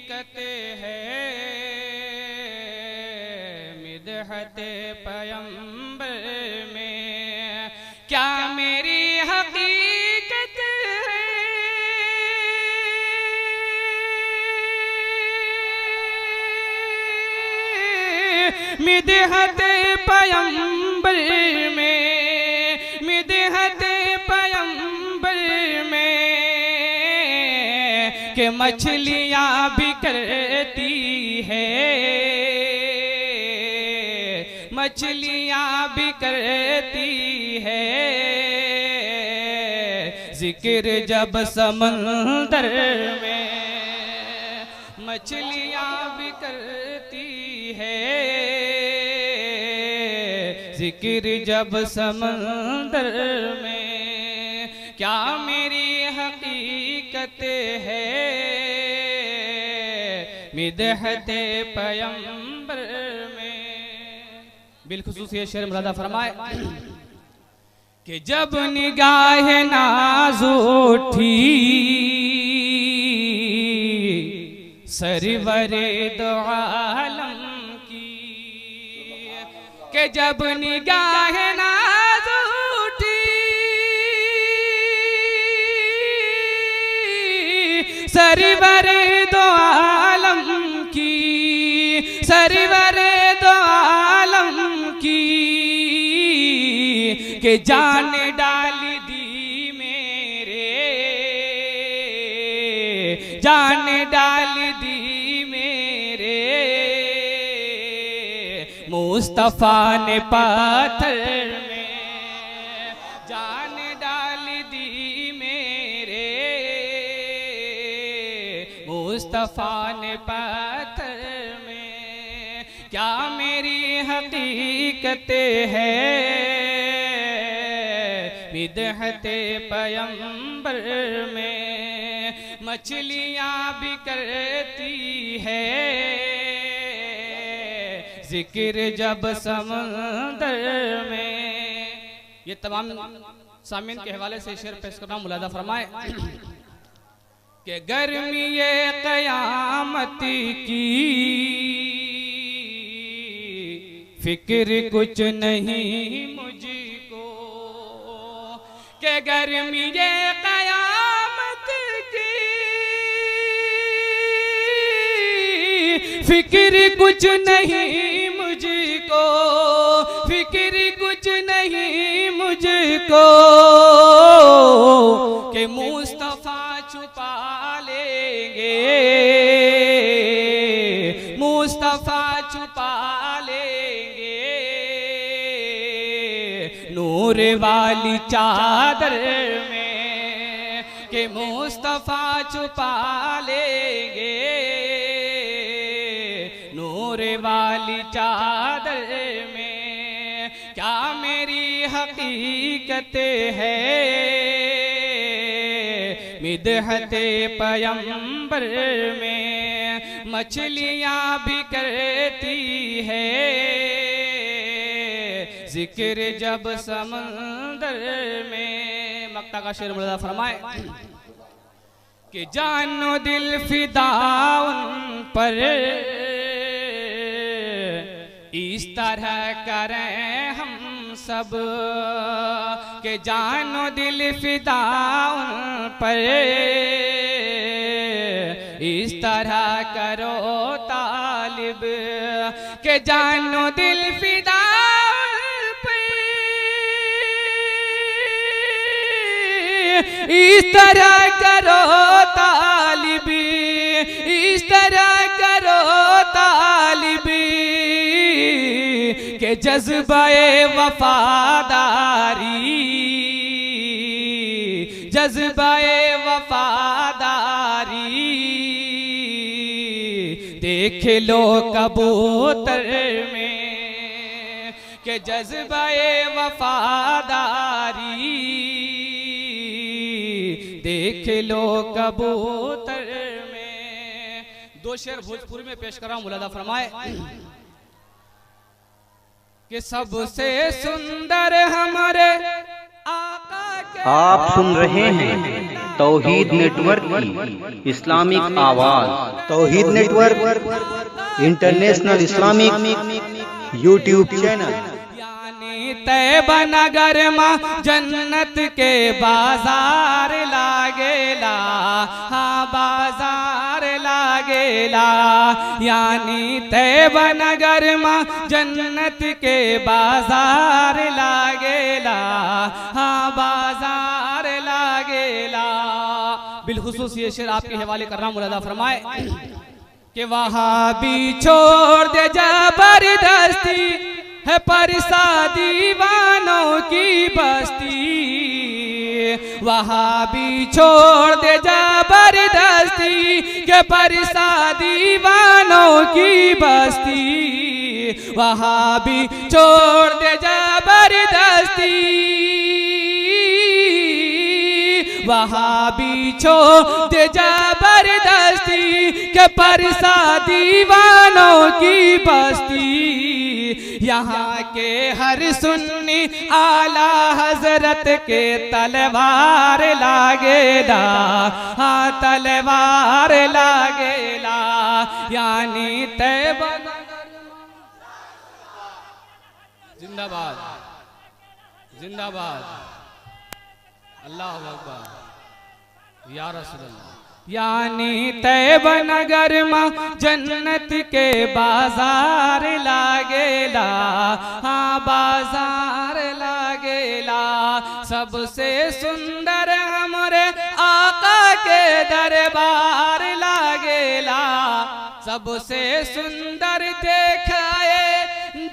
कहते हैं मिदहते पैगंबर में क्या मेरी हकीकत है। मिदहते पैगंबर में, मिदहते पैगंबर में कि मछलियाँ भी करती है, मछलियाँ भी करती है जिक्र जब समंदर में। मछलियाँ भी करती है जिक्र जब समंदर में। क्या मेरी हकीकत है मिदहते पैगंबर में। बिलखुसूस ये शेर मुरादा फरमाए कि जब निगाह नाज़ उठी सरवरे दो आलम की, कि जब निगाह नाज़ उठी सरवरे दो आलम की, सरवरे दो आलम की, के जान डाल दी मेरे, जान डाल दी मेरे मुस्तफा ने पत्थर में। जान डाल दी मेरे मुस्तफा ने पत्थर में। क्या मेरी हकीकत है मिदहते पैगंबर में। मछलियाँ भी करती है जिक्र जब समंदर में। ये तमाम सामीन के हवाले से शेर पेश करना मुलादा फरमाए कि गर्मी ये क़यामत की फिक्र कुछ नहीं मुझको, के गर्मी ये क़यामत की फिक्र कुछ नहीं मुझको, फिक्र कुछ नहीं मुझको, के मुस्तफा छुपा लेंगे, मुस्तफा छुपा लेंगे नूर वाली चादर में, के मुस्तफा छुपा लेंगे नूर वाली चादर में। क्या मेरी हकीकत है मिदहते पैगंबर में। मछलियाँ भी करती है जिक्र जब समंदर में। मक्ता का शेर मुरादा फरमाए कि जानो दिल फिदा उन पर इस तरह करें हम सब, के जानो दिल फिदा उन पर इस तरह करो तालिब, के जानो दिल फिदा उन पर इस तरह करो तालिब, इस तरह करो तालिब, के जज्बाए वफादारी, जज्बाए वफादारी देख लो कबूतर में, के जज्बाए वफादारी देख लो कबूतर में। दो शेर भोजपुरी में पेश कर रहा हूं, मुलादा फरमाए कि सबसे सुंदर हमारे आका के आप सुन रहे हैं तौहीद नेटवर्क की इस्लामिक आवाज़। Tauheed network international Islamic YouTube channel. यानी तैयबा नगर माँ जन्नत के बाजार लागेला, हाँ बाजार लागेला। यानी तैयबा नगर माँ जन्नत के बाजार लागेला, हाँ बाजार लागेला। बिलखुसूस ये शेर आपके हवाले कर रहा हूँ, मुरादा फरमाए कि वहाँ भी छोड़ दे जबरदस्ती है परसा दीवानों की बस्ती। वहाँ भी छोड़ दे जबरदस्ती के परसा दीवानों की बस्ती। वहाँ भी छोड़ दे जबरदस्ती, वहाँ भी छोड़ दे जबरदस्ती के परसा दीवानों की बस्ती। यहाँ के हर सुन्नी आला हजरत के तलवार लागेला, हाँ तलवार लागेला। यानी तैयबा जिंदाबाद जिंदाबाद, अल्लाह अकबर या रसूल अल्लाह। यानी तैयबा नगर माँ जन्नत के बाजार लागेला, हाँ बाजार लागेला। सबसे सुंदर हमरे आका के दरबार लागेला, सबसे सुंदर देखाए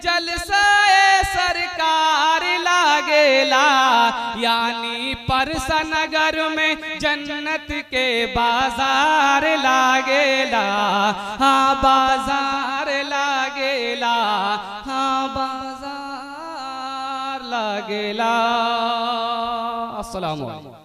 जलसाए सरकार लागेला। यानी परसा नगर में जन्नत के बाजार लागेला, हाँ बाजार लागेला, हाँ बाजार लागेला। अस्सलामु अलैकुम।